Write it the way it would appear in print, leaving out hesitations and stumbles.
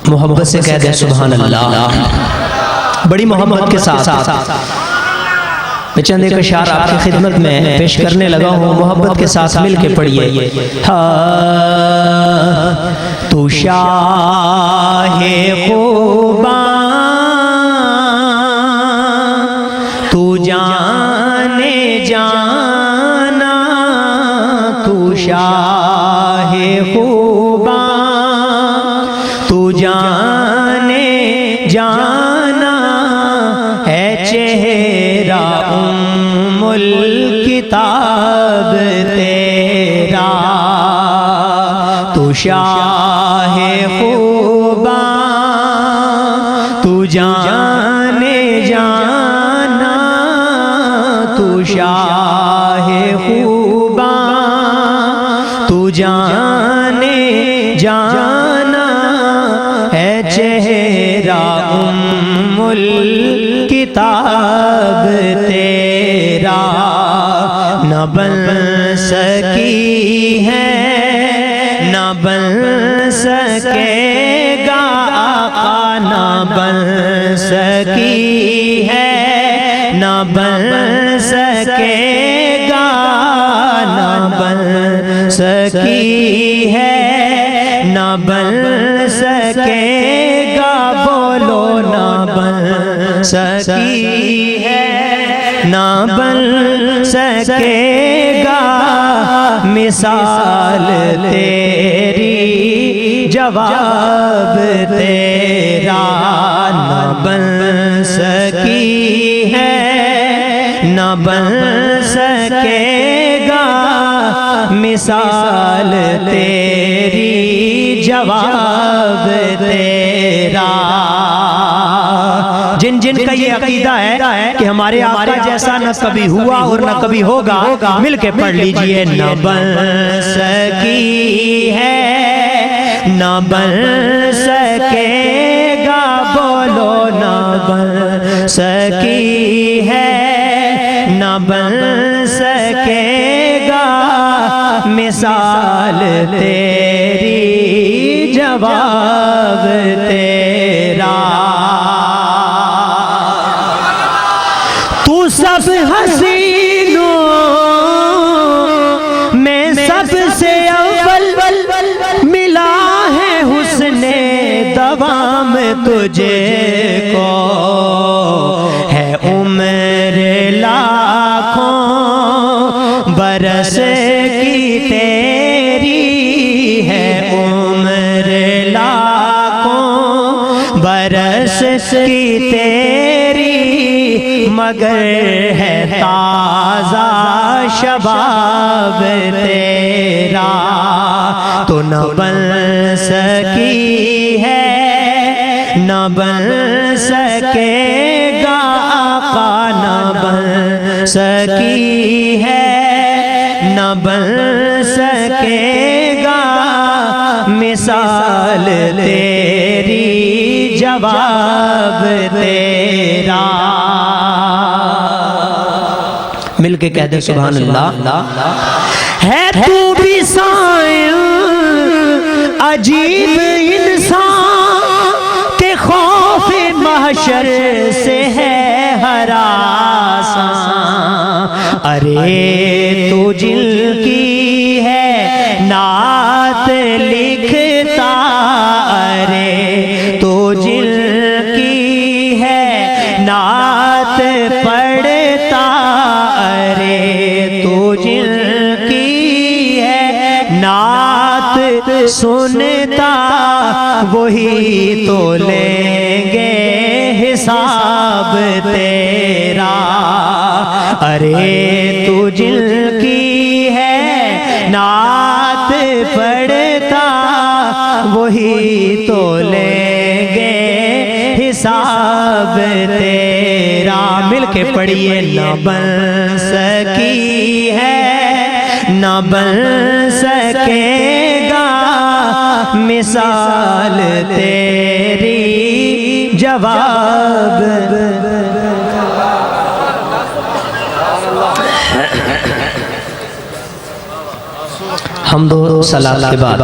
محبت سے کہہ دیں سبحان اللہ، بڑی محبت کے ساتھ میں چند ایک اشعار آپ کی خدمت میں پیش کرنے لگا ہوں، محبت کے ساتھ مل کے پڑھیے۔ تو شاہ خوباں تو جانے جانا، تو شاہ خوباں تو جانے جانا، ہے چہرہ ام الکتاب تیرا، تو شاہ خوباں تو جانے جانا، تو شاہ خوباں تو جانے جانا، ہے چہرہ ام الکتاب تیرا، نہ بن سکی ہے نہ بن سکے گا آقا، نہ بن سکی ہے نہ بن سکے گا، نہ بن سکی ہے نہ بن سکے گا، بولو نہ بن سکی ہے نہ بن سکے گا، مثال تیری جواب تیرا، نہ بن سکی ہے نہ بن سکے گا، مثال تیری جواب تیرا۔ جن جن کا یہ عقیدہ ہے کہ ہمارے آقا جیسا نہ کبھی ہوا اور نہ کبھی ہوگا، مل کے پڑھ لیجئے۔ نہ بن سکی ہے نہ بن سکے گا، بولو نہ بن سکی ہے نہ بن سکے گا، مثال تیری جواب تیرا۔ تو سب حسینوں میں سب سے اول ملا ہے حسن دوام تجھے کو، ہے عمر لاکھوں برس کی تیری، ہے عمر لاکھوں برس کی تیری، مگر ہے تازہ شباب تیرا، تو نہ بن سکی ہے نہ بن سکے گا آقا، نہ بن سکی ہے نہ بن سکے گا، مثال تیری جواب تیرا۔ مل کے کہہ دیں سبحان اللہ۔ ہے تو بھی سائن عجیب انسان کہ خوف محشر سے ہے ہراساں، ارے تو جن کی ہے نعت لکھتا، ارے تو جن کی ہے نعت پڑھتا، ارے تو جن کی ہے نعت سنتا، وہی تو لیں گے حساب تیرا، ارے تو جن کی ہے نعت پڑھتا، وہی تو لیں گے حساب تیرا۔ مل کے پڑھیے۔ نہ بن سکی ہے نہ بن سکے گا، مثال تیری جواب۔ حمد و صلاۃ کے بعد